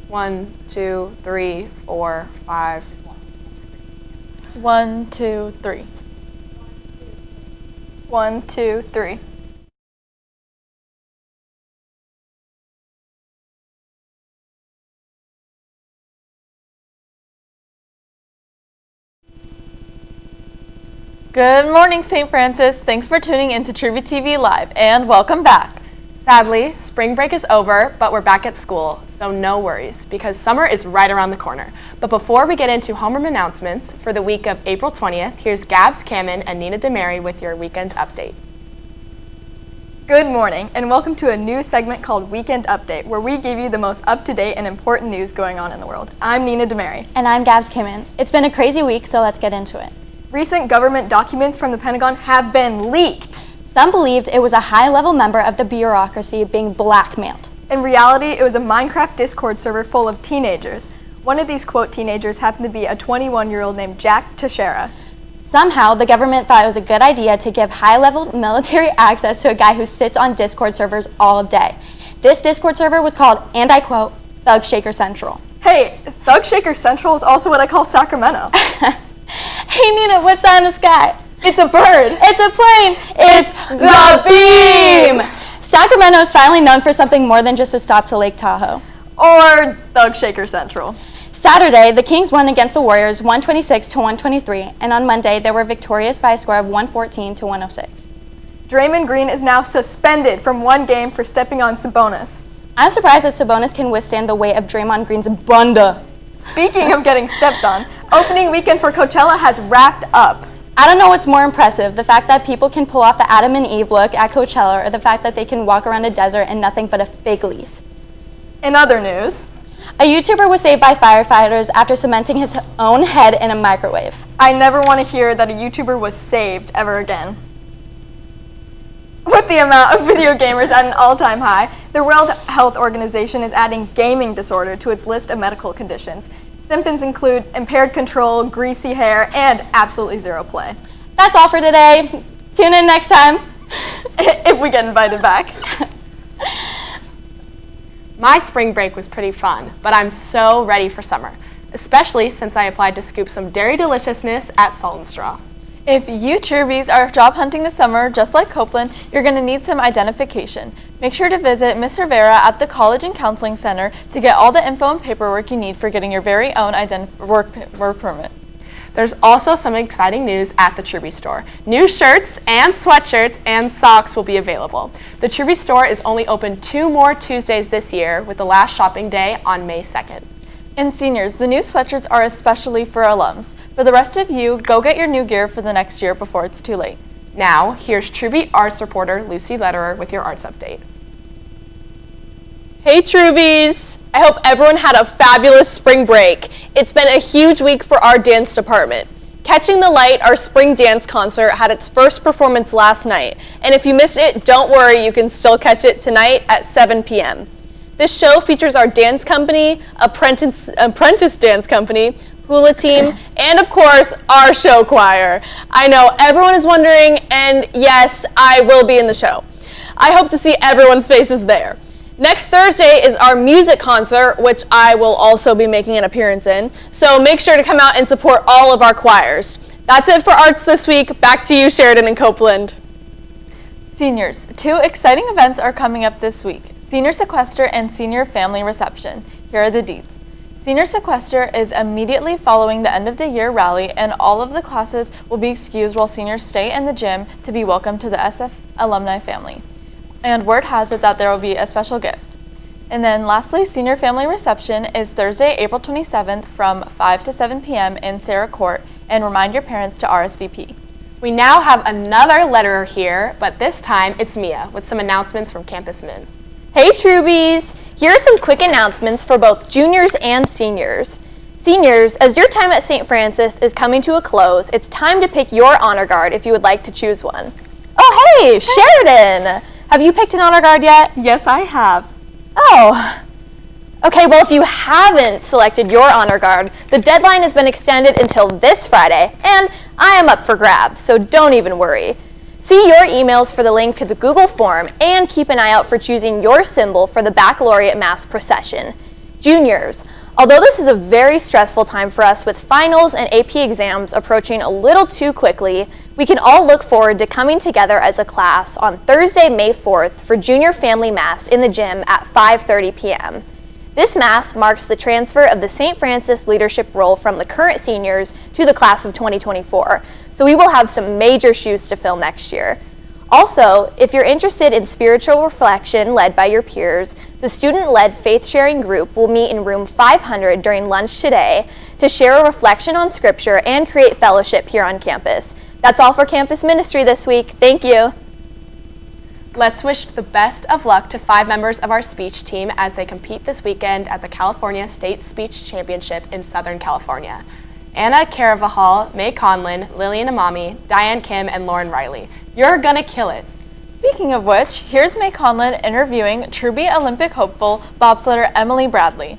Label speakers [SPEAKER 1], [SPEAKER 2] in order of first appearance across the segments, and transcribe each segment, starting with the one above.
[SPEAKER 1] 1, 2, 3, 4, 5.
[SPEAKER 2] 1, 2, 3. 1, 2, 3. Good morning, St. Francis. Thanks for tuning into Troubie TV Live, and welcome back.
[SPEAKER 1] Sadly, spring break is over, but we're back at school, so no worries, because summer is right around the corner. But before we get into homeroom announcements, for the week of April 20th, here's Gabs Kamen and Nina DeMary with your weekend update.
[SPEAKER 2] Good morning, and welcome to a new segment called Weekend Update, where we give you the most up-to-date and important news going on in the world. I'm Nina DeMary.
[SPEAKER 3] And I'm Gabs Kamen. It's been a crazy week, so let's get into it.
[SPEAKER 2] Recent government documents from the Pentagon have been leaked.
[SPEAKER 3] Some believed it was a high-level member of the bureaucracy being blackmailed.
[SPEAKER 2] In reality, it was a Minecraft Discord server full of teenagers. One of these, quote, teenagers happened to be a 21-year-old named Jack Teixeira.
[SPEAKER 3] Somehow, the government thought it was a good idea to give high-level military access to a guy who sits on Discord servers all day. This Discord server was called, and I quote, Thug Shaker Central.
[SPEAKER 2] Hey, Thug Shaker Central is also what I call Sacramento.
[SPEAKER 3] Hey Nina, what's that in the sky?
[SPEAKER 2] It's a bird.
[SPEAKER 3] It's a plane. It's the beam. Sacramento is finally known for something more than just a stop to Lake Tahoe.
[SPEAKER 2] Or Thug Shaker Central.
[SPEAKER 3] Saturday, the Kings won against the Warriors 126 to 123, and on Monday, they were victorious by a score of 114 to 106.
[SPEAKER 2] Draymond Green is now suspended from one game for stepping on Sabonis.
[SPEAKER 3] I'm surprised that Sabonis can withstand the weight of Draymond Green's bunda.
[SPEAKER 2] Speaking of getting stepped on, opening weekend for Coachella has wrapped up.
[SPEAKER 3] I don't know what's more impressive, the fact that people can pull off the Adam and Eve look at Coachella, or the fact that they can walk around a desert in nothing but a fig leaf.
[SPEAKER 2] In other news,
[SPEAKER 3] a YouTuber was saved by firefighters after cementing his own head in a microwave.
[SPEAKER 2] I never want to hear that a YouTuber was saved ever again. With the amount of video gamers at an all-time high, the World Health Organization is adding gaming disorder to its list of medical conditions. Symptoms include impaired control, greasy hair, and absolutely zero play.
[SPEAKER 3] That's all for today. Tune in next time.
[SPEAKER 2] If we get invited back.
[SPEAKER 1] My spring break was pretty fun, but I'm so ready for summer, especially since I applied to scoop some dairy deliciousness at Salt and Straw.
[SPEAKER 4] If you Troubies are job hunting this summer, just like Copeland, you're going to need some identification. Make sure to visit Ms. Rivera at the College and Counseling Center to get all the info and paperwork you need for getting your very own work permit.
[SPEAKER 1] There's also some exciting news at the Troubie store. New shirts and sweatshirts and socks will be available. The Troubie store is only open 2 more Tuesdays this year, with the last shopping day on May 2nd.
[SPEAKER 4] And seniors, the new sweatshirts are especially for alums. For the rest of you, go get your new gear for the next year before it's too late.
[SPEAKER 1] Now, here's Troubie arts reporter Lucy Lederer with your arts update.
[SPEAKER 5] Hey Troubies! I hope everyone had a fabulous spring break. It's been a huge week for our dance department. Catching the Light, our spring dance concert, had its first performance last night. And if you missed it, don't worry, you can still catch it tonight at 7 p.m. This show features our dance company, apprentice dance company, hula team, and of course, our show choir. I know everyone is wondering, and yes, I will be in the show. I hope to see everyone's faces there. Next Thursday is our music concert, which I will also be making an appearance in, so make sure to come out and support all of our choirs. That's it for arts this week. Back to you, Sheridan and Copeland.
[SPEAKER 4] Seniors, 2 exciting events are coming up this week: Senior Sequester and Senior Family Reception. Here are the deets. Senior Sequester is immediately following the end of the year rally, and all of the classes will be excused while seniors stay in the gym to be welcomed to the SF alumni family. And word has it that there will be a special gift. And then lastly, Senior Family Reception is Thursday, April 27th from 5 to 7 p.m. in Sarah Court, and remind your parents to RSVP.
[SPEAKER 1] We now have another letterer here, but this time it's Mia with some announcements from Campus Min.
[SPEAKER 5] Hey Troubies! Here are some quick announcements for both juniors and seniors. Seniors, as your time at St. Francis is coming to a close, it's time to pick your honor guard if you would like to choose one. Oh hey, Sheridan! Have you picked an honor guard yet?
[SPEAKER 4] Yes, I have.
[SPEAKER 5] Oh. Okay, well if you haven't selected your honor guard, the deadline has been extended until this Friday, and I am up for grabs, so don't even worry. See your emails for the link to the Google form, and keep an eye out for choosing your symbol for the baccalaureate mass procession. Juniors, although this is a very stressful time for us with finals and AP exams approaching a little too quickly, we can all look forward to coming together as a class on Thursday, May 4th for Junior Family Mass in the gym at 5:30 p.m. This Mass marks the transfer of the St. Francis leadership role from the current seniors to the class of 2024, so we will have some major shoes to fill next year. Also, if you're interested in spiritual reflection led by your peers, the student-led faith-sharing group will meet in room 500 during lunch today to share a reflection on Scripture and create fellowship here on campus. That's all for campus ministry this week. Thank you.
[SPEAKER 1] Let's wish the best of luck to 5 members of our speech team as they compete this weekend at the California State Speech Championship in Southern California. Anna Caravajal, May Conlin, Lillian Amami, Diane Kim, and Lauren Riley. You're gonna kill it.
[SPEAKER 4] Speaking of which, here's May Conlin interviewing Troubie Olympic hopeful bobsledder Emily Bradley.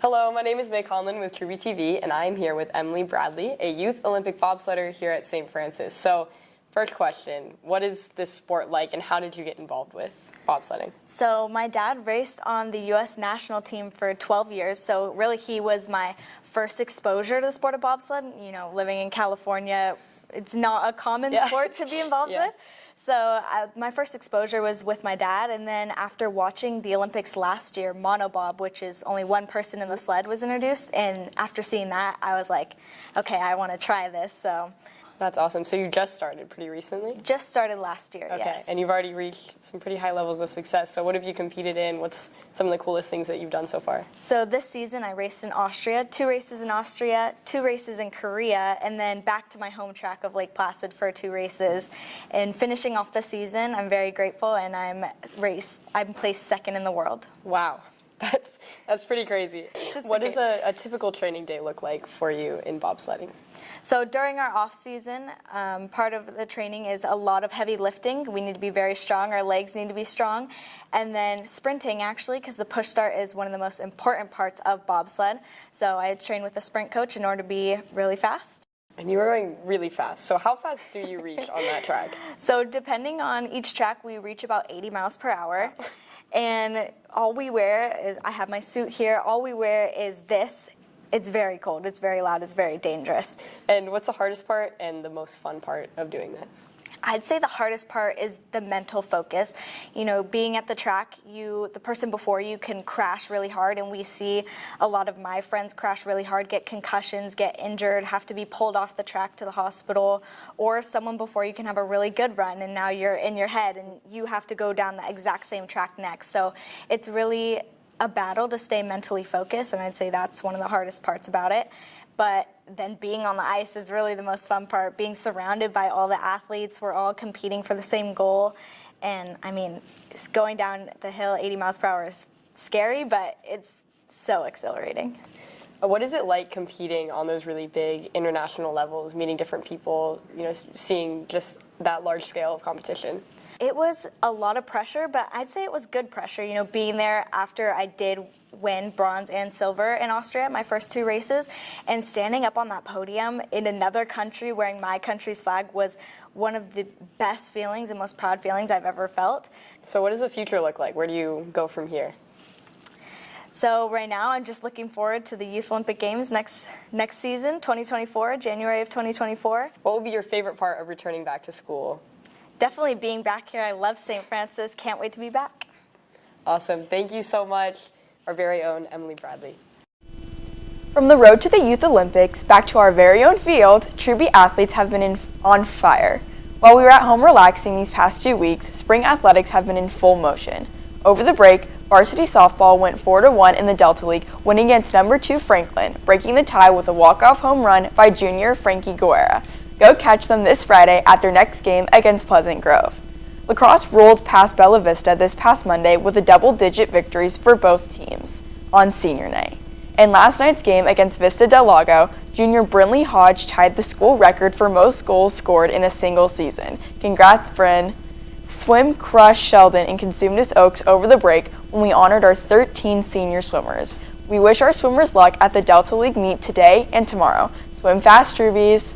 [SPEAKER 6] Hello, my name is May Conlin with Troubie TV, and I am here with Emily Bradley, a youth Olympic bobsledder here at St. Francis. So, first question, what is this sport like, and how did you get involved with bobsledding?
[SPEAKER 7] So my dad raced on the U.S. national team for 12 years, so really he was my first exposure to the sport of bobsled. You know, living in California, it's not a common sport to be involved with. So my first exposure was with my dad, and then after watching the Olympics last year, monobob, which is only one person in the sled, was introduced, and after seeing that, I was like, okay, I want to try this. So
[SPEAKER 6] That's awesome. So you just started pretty recently?
[SPEAKER 7] just started last year,
[SPEAKER 6] Okay,
[SPEAKER 7] yes.
[SPEAKER 6] and you've already reached some pretty high levels of success. So what have you competed in? What's some of the coolest things that you've done so far?
[SPEAKER 7] So this season I raced in Austria, 2 races in Austria, 2 races in Korea, and then back to my home track of Lake Placid for 2 races. And finishing off the season, I'm very grateful, and I'm placed 2nd in the world.
[SPEAKER 6] Wow, that's pretty crazy. What does a typical training day look like for you in bobsledding?
[SPEAKER 7] So during our off season, part of the training is a lot of heavy lifting. We need to be very strong. Our legs need to be strong. And then sprinting, actually, because the push start is one of the most important parts of bobsled. So I train with a sprint coach in order to be really fast.
[SPEAKER 6] And you were going really fast. So how fast do you reach on that track?
[SPEAKER 7] So depending on each track, we reach about 80 miles per hour. And all we wear is, I have my suit here, all we wear is this. It's very cold, it's very loud, it's very dangerous.
[SPEAKER 6] And what's the hardest part and the most fun part of doing this?
[SPEAKER 7] I'd say the hardest part is the mental focus. You know, being at the track, the person before you can crash really hard, and we see a lot of my friends crash really hard, get concussions, get injured, have to be pulled off the track to the hospital, or someone before you can have a really good run, and now you're in your head, and you have to go down the exact same track next. So it's really a battle to stay mentally focused, and I'd say that's one of the hardest parts about it. But then being on the ice is really the most fun part, being surrounded by all the athletes. We're all competing for the same goal. And I mean, going down the hill 80 miles per hour is scary, but it's so exhilarating.
[SPEAKER 6] What is it like competing on those really big international levels, meeting different people, you know, seeing just that large scale of competition?
[SPEAKER 7] It was a lot of pressure, but I'd say it was good pressure. You know, being there after I did win bronze and silver in Austria, my first 2 races, and standing up on that podium in another country wearing my country's flag was one of the best feelings and most proud feelings I've ever felt.
[SPEAKER 6] So what does the future look like? Where do you go from here?
[SPEAKER 7] So right now I'm just looking forward to the Youth Olympic Games next season, 2024, January of 2024.
[SPEAKER 6] What will be your favorite part of returning back to school?
[SPEAKER 7] Definitely being back here. I love St. Francis. Can't wait to be back.
[SPEAKER 6] Awesome. Thank you so much, our very own Emily Bradley.
[SPEAKER 8] From the road to the Youth Olympics back to our very own field, Troubie athletes have been on fire. While we were at home relaxing these past 2 weeks, spring athletics have been in full motion. Over the break, varsity softball went 4-1 in the Delta League, winning against number 2 Franklin, breaking the tie with a walk-off home run by junior Frankie Guerra. Go catch them this Friday at their next game against Pleasant Grove. Lacrosse rolled past Bella Vista this past Monday with a double-digit victories for both teams on senior night. In last night's game against Vista Del Lago, junior Brinley Hodge tied the school record for most goals scored in a single season. Congrats, Bryn. Swim crushed Sheldon in Consumnes Oaks over the break when we honored our 13 senior swimmers. We wish our swimmers luck at the Delta League meet today and tomorrow. Swim fast, Troubies.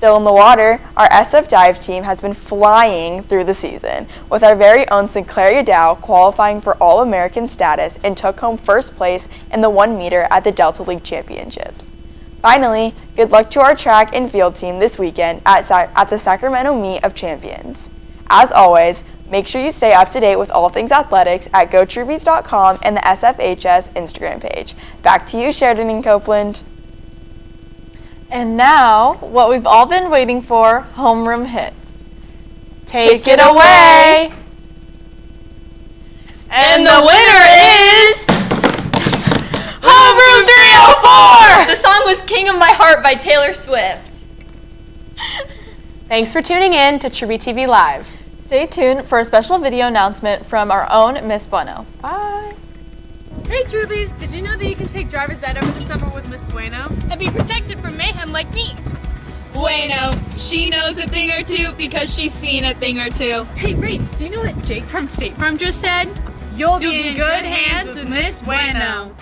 [SPEAKER 8] Still in the water, our SF dive team has been flying through the season, with our very own Sinclair Yadow qualifying for All-American status and took home first place in the 1 meter at the Delta League Championships. Finally, good luck to our track and field team this weekend at the Sacramento Meet of Champions. As always, make sure you stay up to date with all things athletics at GoTroubies.com and the SFHS Instagram page. Back to you, Sheridan and Copeland.
[SPEAKER 4] And now, what we've all been waiting for, homeroom hits.
[SPEAKER 1] Take it away!
[SPEAKER 5] And the winner is Homeroom 304!
[SPEAKER 9] The song was King of My Heart by Taylor Swift.
[SPEAKER 1] Thanks for tuning in to Troubie TV Live.
[SPEAKER 4] Stay tuned for a special video announcement from our own Miss Bueno.
[SPEAKER 1] Bye.
[SPEAKER 10] Hey Troubies, did you know that you can take driver's ed over the summer with Miss Bueno?
[SPEAKER 9] And be protected from mayhem like me. Bueno, she knows a thing or two because she's seen a thing or two. Hey, Rach, do you know what Jake from State Farm just said?
[SPEAKER 10] You'll be in good hands with Miss Bueno.